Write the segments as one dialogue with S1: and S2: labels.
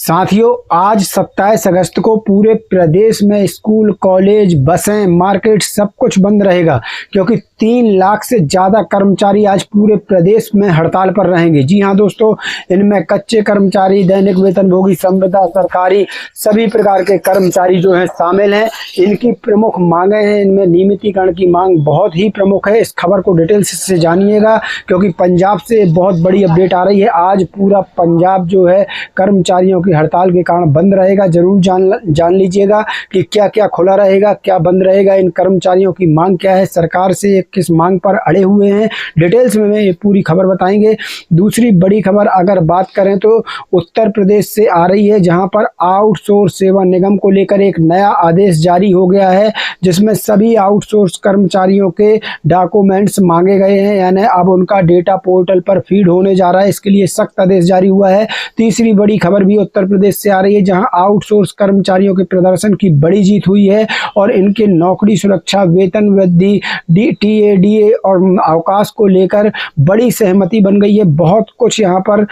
S1: साथियों, आज 27 अगस्त को पूरे प्रदेश में स्कूल, कॉलेज, बसें, मार्केट सब कुछ बंद रहेगा क्योंकि 3 लाख से ज़्यादा कर्मचारी आज पूरे प्रदेश में हड़ताल पर रहेंगे। जी हाँ दोस्तों, इनमें कच्चे कर्मचारी, दैनिक वेतनभोगी, संविदा, सरकारी सभी प्रकार के कर्मचारी जो हैं शामिल हैं। इनकी प्रमुख मांगें हैं, इनमें नियमितीकरण की मांग बहुत ही प्रमुख है। इस खबर को डिटेल्स से जानिएगा क्योंकि पंजाब से बहुत बड़ी अपडेट आ रही है। आज पूरा पंजाब जो है कर्मचारियों की हड़ताल के कारण बंद रहेगा। जरूर जान लीजिएगा कि क्या क्या खुला रहेगा, क्या बंद रहेगा, इन कर्मचारियों की मांग क्या है, सरकार से किस मांग पर अड़े हुए हैं। डिटेल्स में ये पूरी खबर बताएंगे। दूसरी बड़ी खबर अगर बात करें तो उत्तर प्रदेश से आ रही है, जहां पर आउटसोर्स सेवा निगम को लेकर एक नया आदेश जारी हो गया है, जिसमें सभी आउटसोर्स कर्मचारियों के डॉक्यूमेंट्स मांगे गए हैं, यानी अब उनका डेटा पोर्टल पर फीड होने जा रहा है। इसके लिए सख्त आदेश जारी हुआ है। तीसरी बड़ी खबर भी उत्तर प्रदेश से आ रही है, जहां आउटसोर्स कर्मचारियों के प्रदर्शन की बड़ी जीत हुई है और इनके नौकरी सुरक्षा, वेतन वृद्धि, टीएडीए और अवकाश को लेकर बड़ी सहमति बन गई है। बहुत कुछ यहां पर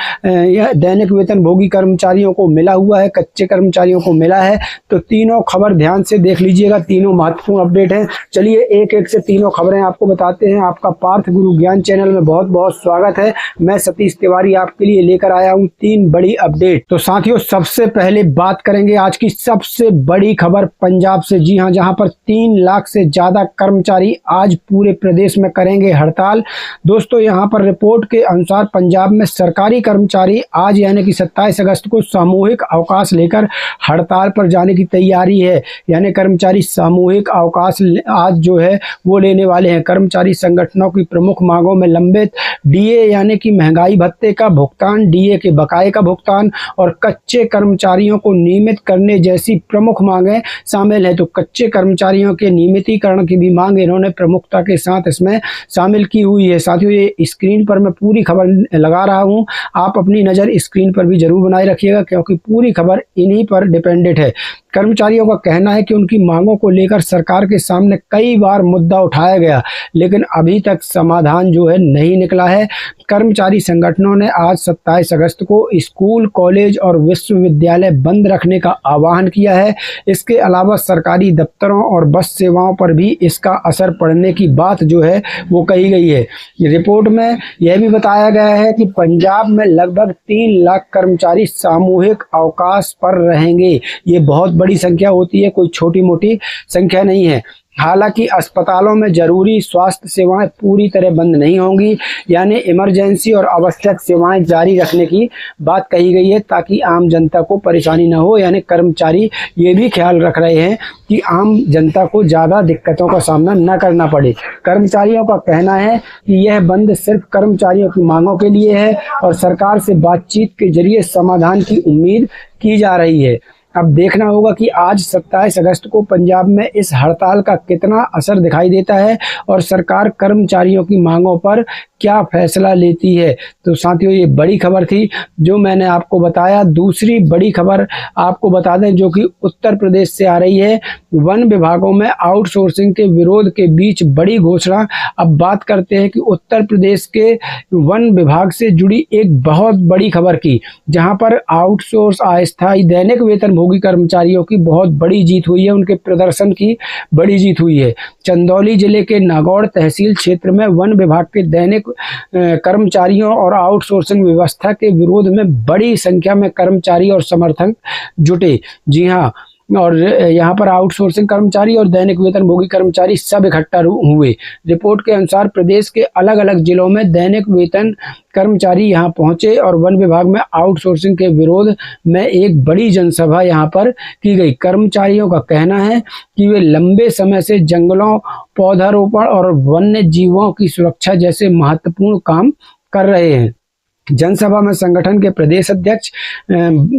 S1: दैनिक वेतनभोगी कर्मचारियों को मिला हुआ है, कच्चे कर्मचारियों को मिला है। तो तीनों खबर ध्यान से देख लीजिएगा, तीनों महत्वपूर्ण अपडेट हैं। चलिए एक एक से तीनों खबरें आपको बताते हैं। आपका पार्थ गुरु ज्ञान चैनल में बहुत बहुत स्वागत है। मैं सतीश तिवारी आपके लिए लेकर आया हूं 3 बड़ी अपडेट। तो साथियों, सबसे पहले बात करेंगे आज की सबसे बड़ी खबर पंजाब से। जी हां, जहां पर 3 लाख से ज्यादा कर्मचारी आज पूरे प्रदेश में करेंगे हड़ताल। दोस्तों, यहां पर रिपोर्ट के अनुसार पंजाब में सरकारी कर्मचारी आज यानी कि 27 अगस्त को सामूहिक अवकाश लेकर हड़ताल पर जाने की तैयारी है। यानी कर्मचारी सामूहिक अवकाश आज जो है वो लेने वाले हैं। कर्मचारी संगठनों की प्रमुख मांगों में लंबित डीए यानी कि महंगाई भत्ते का भुगतान, डीए के बकाये का भुगतान और कच्चे कर्मचारियों को नियमित करने जैसी प्रमुख मांगें शामिल है। तो कच्चे कर्मचारियों के नियमितीकरण की भी मांग इन्होंने प्रमुखता के साथ इसमें शामिल की हुई है। साथियों, ये स्क्रीन पर मैं पूरी खबर लगा रहा हूं, आप अपनी नज़र स्क्रीन पर भी जरूर बनाए रखिएगा क्योंकि पूरी खबर इन्हीं पर डिपेंडेंट है। कर्मचारियों का कहना है कि उनकी मांगों को लेकर सरकार के सामने कई बार मुद्दा उठाया गया, लेकिन अभी तक समाधान जो है नहीं निकला है। कर्मचारी संगठनों ने आज 27 अगस्त को स्कूल, कॉलेज और विश्वविद्यालय बंद रखने का आह्वान किया है। इसके अलावा सरकारी दफ्तरों और बस सेवाओं पर भी इसका असर पड़ने की बात जो है वो कही गई है। रिपोर्ट में यह भी बताया गया है कि पंजाब में लगभग 3 लाख कर्मचारी सामूहिक अवकाश पर रहेंगे। ये बहुत बड़ी संख्या होती है, कोई छोटी मोटी संख्या नहीं है। हालांकि अस्पतालों में जरूरी स्वास्थ्य सेवाएं पूरी तरह बंद नहीं होंगी, यानी इमरजेंसी और आवश्यक सेवाएं जारी रखने की बात कही गई है ताकि आम जनता को परेशानी न हो। यानी कर्मचारी ये भी ख्याल रख रहे हैं कि आम जनता को ज़्यादा दिक्कतों का सामना न करना पड़े। कर्मचारियों का कहना है कि यह बंद सिर्फ कर्मचारियों की मांगों के लिए है और सरकार से बातचीत के जरिए समाधान की उम्मीद की जा रही है। अब देखना होगा कि आज 27 अगस्त को पंजाब में इस हड़ताल का कितना असर दिखाई देता है और सरकार कर्मचारियों की मांगों पर क्या फैसला लेती है। तो साथियों, ये बड़ी खबर थी जो मैंने आपको बताया। दूसरी बड़ी खबर आपको बता दें जो कि उत्तर प्रदेश से आ रही है। वन विभागों में आउटसोर्सिंग के विरोध के बीच बड़ी घोषणा। अब बात करते हैं कि उत्तर प्रदेश के वन विभाग से जुड़ी एक बहुत बड़ी खबर की, जहां पर आउटसोर्स अस्थायी दैनिक वेतनभोगी कर्मचारियों की बहुत बड़ी जीत हुई है, उनके प्रदर्शन की बड़ी जीत हुई है। चंदौली जिले के नागौर तहसील क्षेत्र में वन विभाग के दैनिक कर्मचारियों और आउटसोर्सिंग व्यवस्था के विरोध में बड़ी संख्या में कर्मचारी और समर्थक जुटे। जी हाँ, और यहाँ पर आउटसोर्सिंग कर्मचारी और दैनिक वेतनभोगी कर्मचारी सब इकट्ठा हुए। रिपोर्ट के अनुसार प्रदेश के अलग अलग जिलों में दैनिक वेतन कर्मचारी यहाँ पहुंचे और वन विभाग में आउटसोर्सिंग के विरोध में एक बड़ी जनसभा यहाँ पर की गई। कर्मचारियों का कहना है कि वे लंबे समय से जंगलों, पौधारोपण और वन्य जीवों की सुरक्षा जैसे महत्वपूर्ण काम कर रहे हैं। जनसभा में संगठन के प्रदेश अध्यक्ष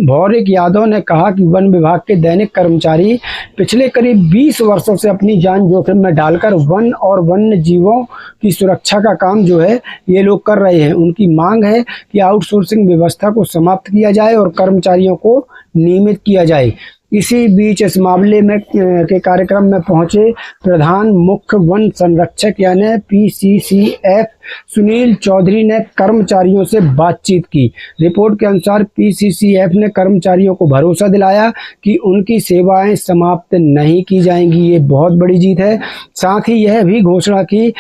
S1: भौरिक यादव ने कहा कि वन विभाग के दैनिक कर्मचारी पिछले करीब 20 वर्षों से अपनी जान जोखिम में डालकर वन और वन्य जीवों की सुरक्षा का काम जो है ये लोग कर रहे हैं। उनकी मांग है कि आउटसोर्सिंग व्यवस्था को समाप्त किया जाए और कर्मचारियों को नियमित किया जाए। इसी बीच इस मामले में के कार्यक्रम में पहुंचे प्रधान मुख्य वन संरक्षक यानी PCCF सुनील चौधरी ने कर्मचारियों से बातचीत की। रिपोर्ट के अनुसार पीसीसीएफ ने कर्मचारियों को भरोसा दिलाया कि उनकी सेवाएं समाप्त नहीं की जाएंगी। ये बहुत बड़ी जीत है। साथ ही यह भी घोषणा की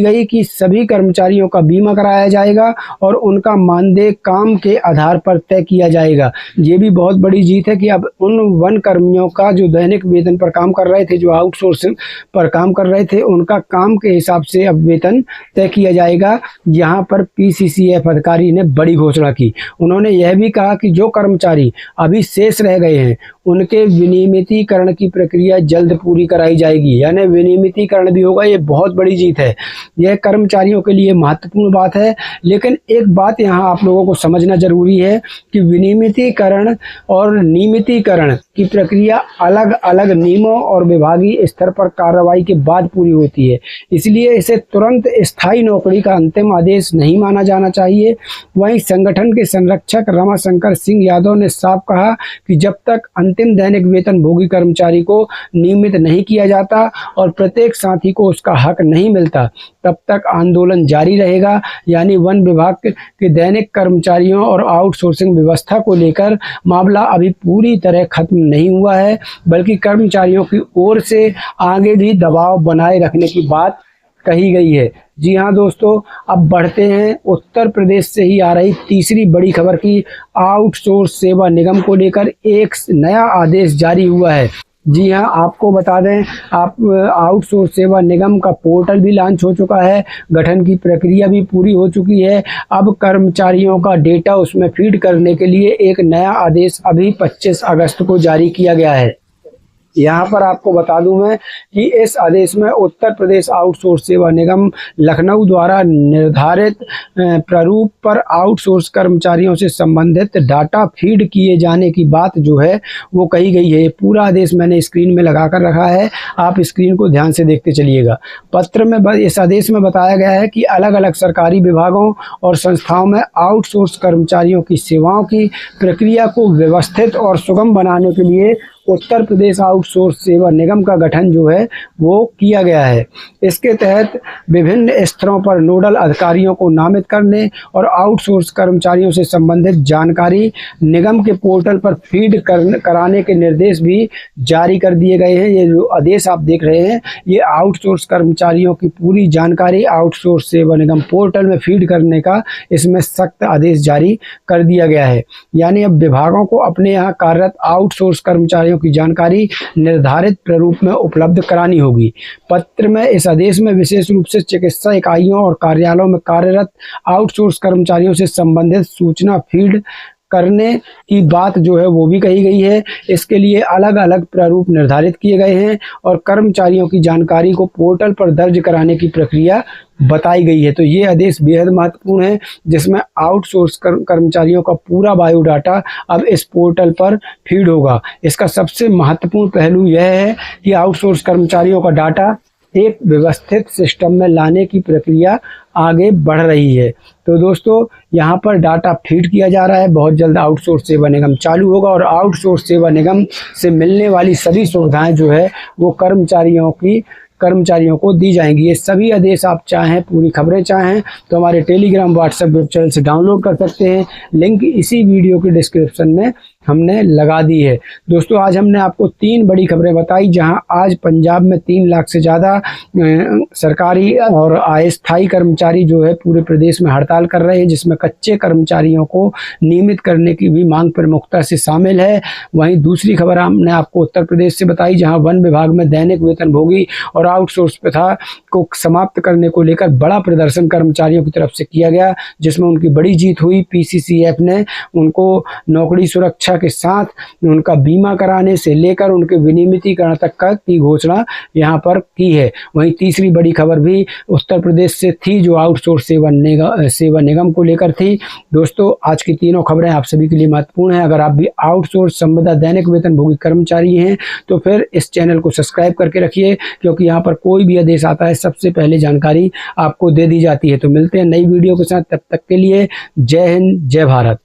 S1: गई कि सभी कर्मचारियों का बीमा कराया जाएगा और उनका मानदेय काम के आधार पर तय किया जाएगा। ये भी बहुत बड़ी जीत है कि अब उन वन कर्मियों का जो दैनिक वेतन पर काम कर रहे थे, जो आउटसोर्सिंग पर काम कर रहे थे, उनका काम के हिसाब से अब वेतन तय किया जाएगा। यहाँ पर पीसीसीएफ अधिकारी ने बड़ी घोषणा की। उन्होंने यह भी कहा कि जो कर्मचारी अभी शेष रह गए हैं उनके विनियमितीकरण की प्रक्रिया जल्द पूरी कराई जाएगी, यानी विनियमितीकरण भी होगा। ये बहुत बड़ी जीत है, यह कर्मचारियों के लिए महत्वपूर्ण बात है। लेकिन एक बात यहाँ आप लोगों को समझना जरूरी है कि विनियमितीकरण और नियमितीकरण की प्रक्रिया अलग अलग नियमों और विभागीय स्तर पर कार्रवाई के बाद पूरी होती है, इसलिए इसे तुरंत स्थायी नौकरी का अंतिम आदेश नहीं माना जाना चाहिए। वहीं संगठन के संरक्षक रमाशंकर सिंह यादव ने साफ कहा कि जब तक अंतिम दैनिक वेतन भोगी कर्मचारी को नियमित नहीं किया जाता और प्रत्येक साथी को उसका हक नहीं मिलता, तब तक आंदोलन जारी रहेगा। यानी वन विभाग के दैनिक कर्मचारियों और आउटसोर्सिंग व्यवस्था को लेकर मामला अभी पूरी तरह खत्म नहीं हुआ है, बल्कि कर्मचारियों की ओर से आगे भी दबाव बनाए रखने की बात कही गई है। जी हाँ दोस्तों, अब बढ़ते हैं उत्तर प्रदेश से ही आ रही तीसरी बड़ी खबर की। आउटसोर्स सेवा निगम को लेकर एक नया आदेश जारी हुआ है। जी हाँ, आपको बता दें, आउटसोर्स सेवा निगम का पोर्टल भी लॉन्च हो चुका है, गठन की प्रक्रिया भी पूरी हो चुकी है। अब कर्मचारियों का डेटा उसमें फीड करने के लिए एक नया आदेश अभी 25 अगस्त को जारी किया गया है। यहाँ पर आपको बता दूं मैं कि इस आदेश में उत्तर प्रदेश आउटसोर्स सेवा निगम लखनऊ द्वारा निर्धारित प्रारूप पर आउटसोर्स कर्मचारियों से संबंधित डाटा फीड किए जाने की बात जो है वो कही गई है। पूरा आदेश मैंने स्क्रीन में लगा कर रखा है, आप स्क्रीन को ध्यान से देखते चलिएगा। पत्र में इस आदेश में बताया गया है कि अलग अलग सरकारी विभागों और संस्थाओं में आउटसोर्स कर्मचारियों की सेवाओं की प्रक्रिया को व्यवस्थित और सुगम बनाने के लिए उत्तर प्रदेश आउटसोर्स सेवा निगम का गठन जो है वो किया गया है। इसके तहत विभिन्न स्तरों पर नोडल अधिकारियों को नामित करने और आउटसोर्स कर्मचारियों से संबंधित जानकारी निगम के पोर्टल पर फीड कराने के निर्देश भी जारी कर दिए गए हैं। ये जो आदेश आप देख रहे हैं, ये आउटसोर्स कर्मचारियों की पूरी जानकारी आउटसोर्स सेवा निगम पोर्टल में फीड करने का इसमें सख्त आदेश जारी कर दिया गया है। यानी अब विभागों को अपने यहाँ कार्यरत आउटसोर्स कर्मचारियों की जानकारी निर्धारित प्रारूप में उपलब्ध करानी होगी। पत्र में इस आदेश में विशेष रूप से चिकित्सा इकाइयों और कार्यालयों में कार्यरत आउटसोर्स कर्मचारियों से संबंधित सूचना फीड करने की बात जो है वो भी कही गई है। इसके लिए अलग अलग प्रारूप निर्धारित किए गए हैं और कर्मचारियों की जानकारी को पोर्टल पर दर्ज कराने की प्रक्रिया बताई गई है। तो ये आदेश बेहद महत्वपूर्ण है, जिसमें आउटसोर्स कर्मचारियों का पूरा बायोडाटा अब इस पोर्टल पर फीड होगा। इसका सबसे महत्वपूर्ण पहलू यह है कि आउटसोर्स कर्मचारियों का डाटा एक व्यवस्थित सिस्टम में लाने की प्रक्रिया आगे बढ़ रही है। तो दोस्तों, यहाँ पर डाटा फीड किया जा रहा है। बहुत जल्द आउटसोर्स सेवा निगम चालू होगा और आउटसोर्स सेवा निगम से मिलने वाली सभी सुविधाएं जो है वो कर्मचारियों को दी जाएंगी। ये सभी आदेश आप चाहें, पूरी खबरें चाहें तो हमारे टेलीग्राम व्हाट्सएप वेब चैनल से डाउनलोड कर सकते हैं। लिंक इसी वीडियो के डिस्क्रिप्शन में हमने लगा दी है। दोस्तों, आज हमने आपको 3 बड़ी खबरें बताई, जहां आज पंजाब में 3 लाख से ज़्यादा सरकारी और अस्थायी कर्मचारी जो है पूरे प्रदेश में हड़ताल कर रहे हैं, जिसमें कच्चे कर्मचारियों को नियमित करने की भी मांग प्रमुखता से शामिल है। वहीं दूसरी खबर हमने आपको उत्तर प्रदेश से बताई, जहां वन विभाग में दैनिक वेतनभोगी और आउटसोर्स प्रथा को समाप्त करने को लेकर बड़ा प्रदर्शन कर्मचारियों की तरफ से किया गया, जिसमें उनकी बड़ी जीत हुई। पीसीसीएफ ने उनको नौकरी सुरक्षा के साथ उनका बीमा कराने से लेकर उनके विनियमितीकरण तक की घोषणा यहाँ पर की है। वहीं तीसरी बड़ी खबर भी उत्तर प्रदेश से थी, जो आउटसोर्स सेवा निगम को लेकर थी। दोस्तों, आज की तीनों खबरें आप सभी के लिए महत्वपूर्ण हैं। अगर आप भी आउटसोर्स संविदा दैनिक वेतनभोगी कर्मचारी हैं तो फिर इस चैनल को सब्सक्राइब करके रखिए, क्योंकि यहाँ पर कोई भी आदेश आता है सबसे पहले जानकारी आपको दे दी जाती है। तो मिलते हैं नई वीडियो के साथ, तब तक के लिए जय हिंद, जय भारत।